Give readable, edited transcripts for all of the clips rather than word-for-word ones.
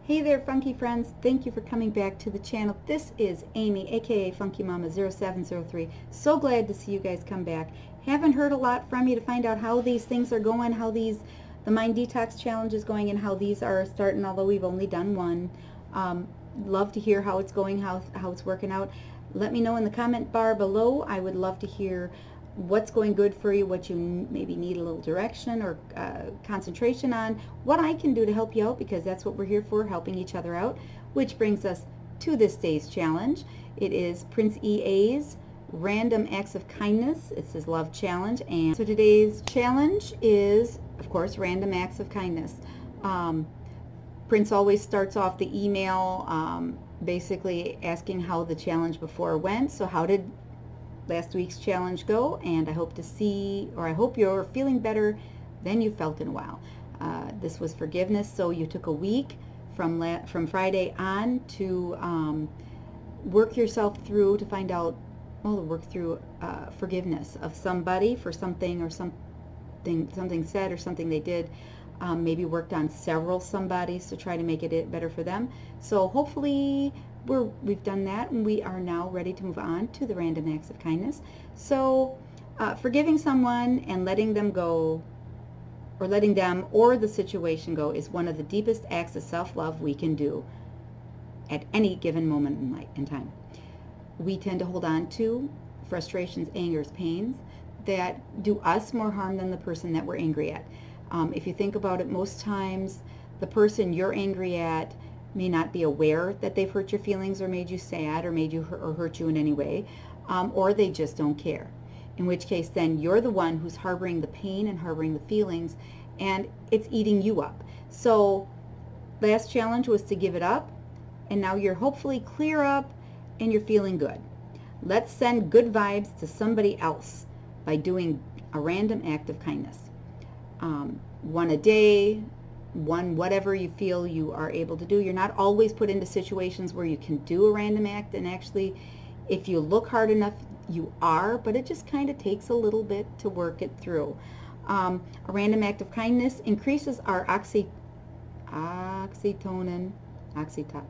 Hey there, funky friends. Thank you for coming back to the channel. This is Amy, aka Funky Mama 0703. So glad to see you guys come back. Haven't heard a lot from you to find out how these things are going, how the Mind Detox Challenge is going, and how these are starting, although we've only done one. Love to hear how it's going, how it's working out. Let me know in the comment bar below. I would love to hear what's going good for you, what you maybe need a little direction or concentration on, what I can do to help you out, because that's what we're here for, helping each other out. Which brings us to this day's challenge. It is Prince EA's Random Acts of Kindness. It's his love challenge, and so today's challenge is, of course, Random Acts of Kindness. Prince always starts off the email basically asking how the challenge before went. So how did last week's challenge go? And I hope to see, or I hope you're feeling better than you felt in a while. This was forgiveness, so you took a week from Friday on to work yourself through, to find out, well, to work through forgiveness of somebody for something, or something said or something they did. Maybe worked on several somebodies to try to make it better for them. So hopefully we've done that, and we are now ready to move on to the Random Acts of Kindness. So forgiving someone and letting them go, or letting them or the situation go, is one of the deepest acts of self-love we can do at any given moment in time. We tend to hold on to frustrations, angers, pains that do us more harm than the person that we're angry at. If you think about it, most times the person you're angry at may not be aware that they've hurt your feelings or made you sad or made you hurt you in any way, or they just don't care. In which case, then you're the one who's harboring the pain and harboring the feelings, and it's eating you up. So last challenge was to give it up, and now you're hopefully clear up and you're feeling good. Let's send good vibes to somebody else by doing a random act of kindness. One a day, one whatever you feel you are able to do. You're not always put into situations where you can do a random act, and actually, if you look hard enough, you are, but it just kind of takes a little bit to work it through. A random act of kindness increases our oxytocin,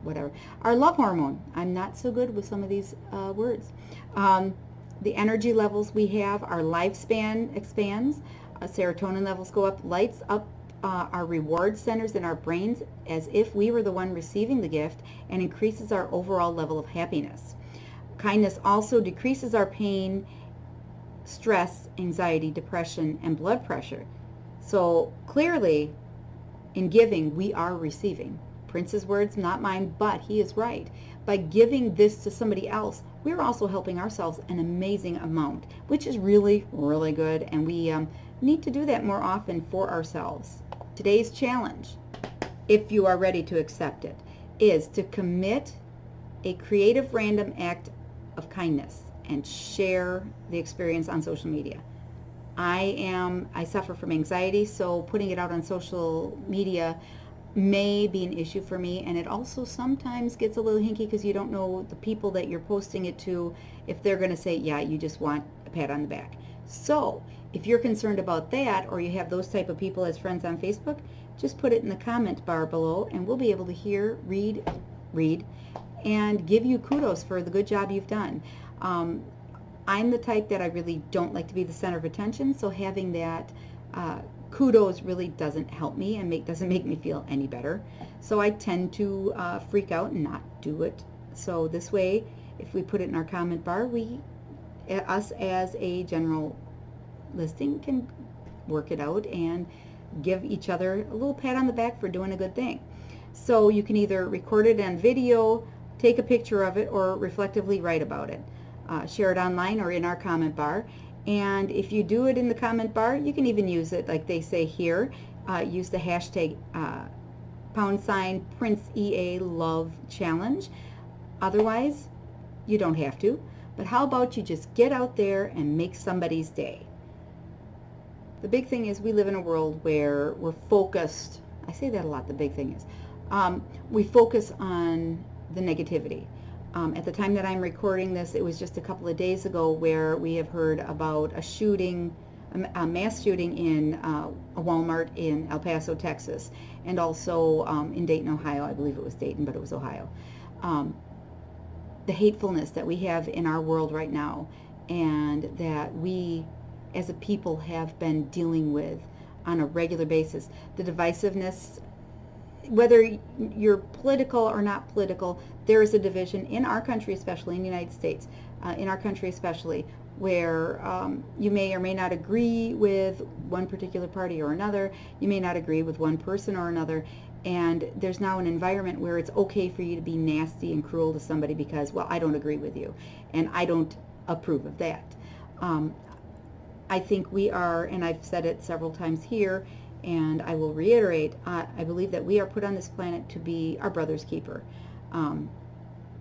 whatever, our love hormone. I'm not so good with some of these words. The energy levels we have, our lifespan expands, serotonin levels go up, lights up our reward centers in our brains as if we were the one receiving the gift, and increases our overall level of happiness. Kindness also decreases our pain, stress, anxiety, depression, and blood pressure. So clearly, in giving, we are receiving. Prince's words, not mine, but he is right. By giving this to somebody else, we're also helping ourselves an amazing amount, which is really, really good, and we need to do that more often for ourselves. Today's challenge, if you are ready to accept it, is to commit a creative random act of kindness and share the experience on social media. I suffer from anxiety, so putting it out on social media may be an issue for me, and it also sometimes gets a little hinky because you don't know the people that you're posting it to, if they're going to say, yeah, you just want a pat on the back. So if you're concerned about that, or you have those type of people as friends on Facebook, just put it in the comment bar below, and we'll be able to hear, read, and give you kudos for the good job you've done. I'm the type that I really don't like to be the center of attention, so having that kudos really doesn't help me and doesn't make me feel any better. So I tend to freak out and not do it. So this way, if we put it in our comment bar, us as a general listing can work it out and give each other a little pat on the back for doing a good thing. So you can either record it on video, take a picture of it, or reflectively write about it. Share it online or in our comment bar. And if you do it in the comment bar, you can even use it like they say here. Use the hashtag # Prince EA Love Challenge. Otherwise, you don't have to. But how about you just get out there and make somebody's day? The big thing is we live in a world where we're focused. I say that a lot, the big thing is. We focus on the negativity. At the time that I'm recording this, it was just a couple of days ago where we have heard about a shooting, a mass shooting in a Walmart in El Paso, Texas, and also in Dayton, Ohio. I believe it was Dayton, but it was Ohio. The hatefulness that we have in our world right now, and that we as a people have been dealing with on a regular basis. The divisiveness, whether you're political or not political, there is a division in our country, especially in the United States, in our country especially, where you may or may not agree with one particular party or another. You may not agree with one person or another. And there's now an environment where it's okay for you to be nasty and cruel to somebody because, well, I don't agree with you, and I don't approve of that. I think we are, and I've said it several times here, and I will reiterate, I believe that we are put on this planet to be our brother's keeper.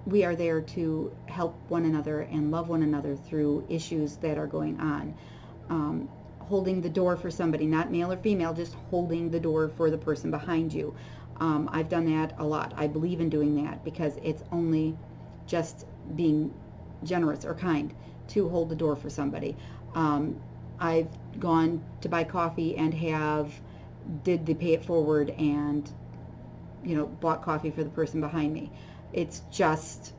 We are there to help one another and love one another through issues that are going on. Holding the door for somebody, not male or female, just holding the door for the person behind you. I've done that a lot. I believe in doing that because it's only just being generous or kind to hold the door for somebody. I've gone to buy coffee and did the pay it forward and, bought coffee for the person behind me. It's just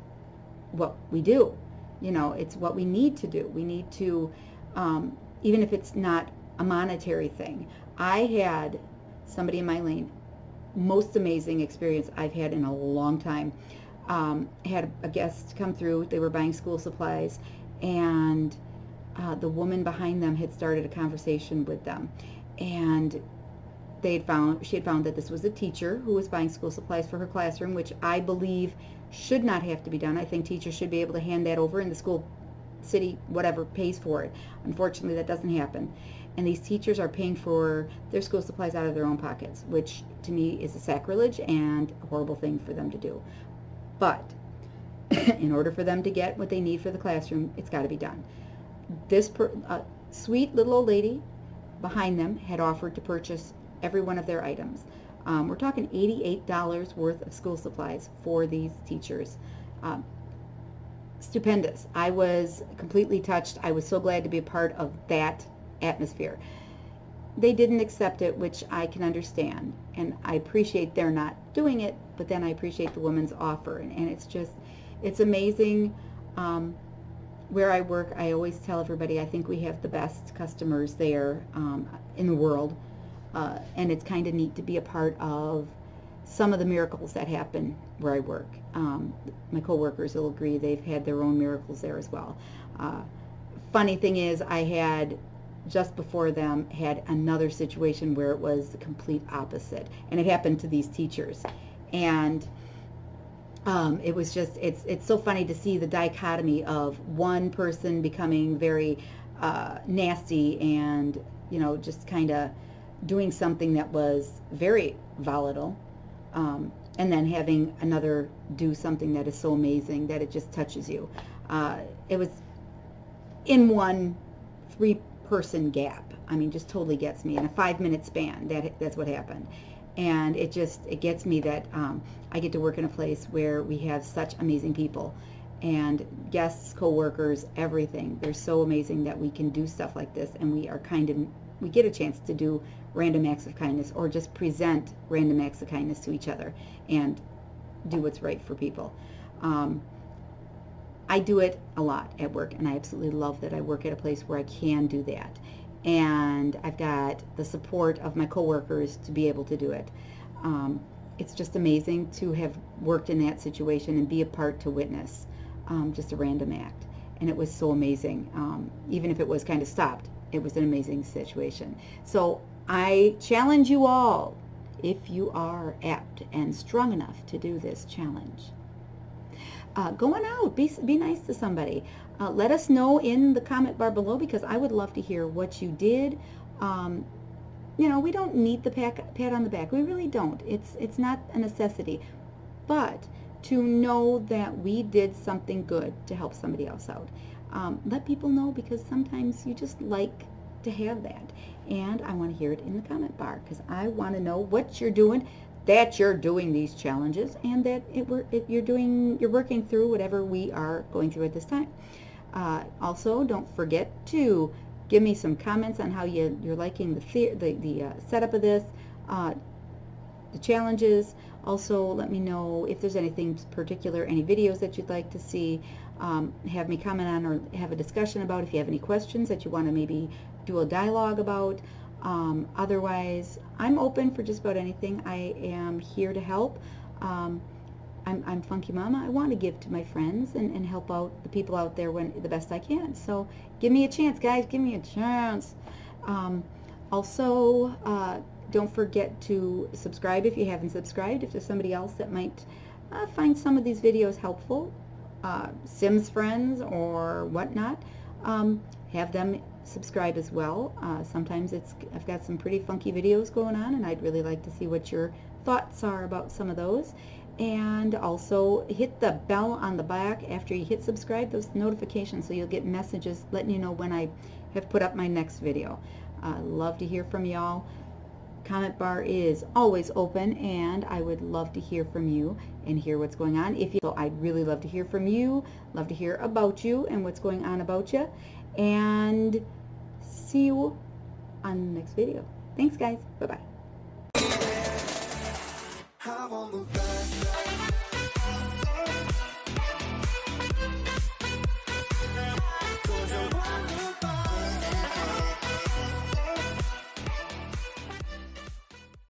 what we do. It's what we need to do. We need to, even if it's not a monetary thing. I had somebody in my lane, most amazing experience I've had in a long time. Had a guest come through. They were buying school supplies, and the woman behind them had started a conversation with them, and she had found that this was a teacher who was buying school supplies for her classroom, which I believe should not have to be done. I think teachers should be able to hand that over, and the school, city, whatever, pays for it. Unfortunately, that doesn't happen. And these teachers are paying for their school supplies out of their own pockets, which to me is a sacrilege and a horrible thing for them to do. But in order for them to get what they need for the classroom, it's got to be done. This sweet little old lady behind them had offered to purchase every one of their items. We're talking $88 worth of school supplies for these teachers. Stupendous. I was completely touched. I was so glad to be a part of that atmosphere. They didn't accept it, which I can understand, and I appreciate their not doing it, but then I appreciate the woman's offer, and it's amazing. Where I work, I always tell everybody I think we have the best customers there in the world, and it's kind of neat to be a part of some of the miracles that happen where I work. My coworkers will agree they've had their own miracles there as well. Funny thing is, I had just before them had another situation where it was the complete opposite, and it happened to these teachers, and it was just, it's so funny to see the dichotomy of one person becoming very nasty and just kind of doing something that was very volatile, and then having another do something that is so amazing that it just touches you. It was in one 3-person gap. I mean, just totally gets me in a 5-minute span. That's what happened. And it gets me that I get to work in a place where we have such amazing people, and guests, co-workers, everything. They're so amazing that we can do stuff like this, and we get a chance to do random acts of kindness, or just present random acts of kindness to each other and do what's right for people. I do it a lot at work, and I absolutely love that I work at a place where I can do that. And I've got the support of my coworkers to be able to do it. It's just amazing to have worked in that situation and be a part to witness just a random act. And it was so amazing. Even if it was kind of stopped, it was an amazing situation. So I challenge you all, if you are apt and strong enough to do this challenge, go on out, be nice to somebody. Let us know in the comment bar below, because I would love to hear what you did. We don't need the pat on the back. We really don't. It's not a necessity. But to know that we did something good to help somebody else out. Let people know, because sometimes you just like to have that. And I want to hear it in the comment bar, because I want to know what you're doing, that you're doing these challenges, and that you're working through whatever we are going through at this time. Also, don't forget to Give me some comments on how you're liking the setup of this, the challenges. Also, let me know if there's anything particular, any videos that you'd like to see. Have me comment on or have a discussion about if you have any questions that you want to maybe do a dialogue about. Otherwise, I'm open for just about anything. I am here to help. I'm Funky Mama. I want to give to my friends and help out the people out there the best I can. So give me a chance, guys. Give me a chance. Also, don't forget to subscribe if you haven't subscribed. If there's somebody else that might find some of these videos helpful, Sims friends or whatnot, have them subscribe as well. Sometimes I've got some pretty funky videos going on, and I'd really like to see what your thoughts are about some of those. And also hit the bell on the back after you hit subscribe, those notifications, so you'll get messages letting you know when I have put up my next video. Love to hear from y'all. Comment bar is always open, and I would love to hear from you and hear what's going on. So I'd really love to hear from you, love to hear about you and what's going on about you, and see you on the next video. Thanks, guys. Bye-bye.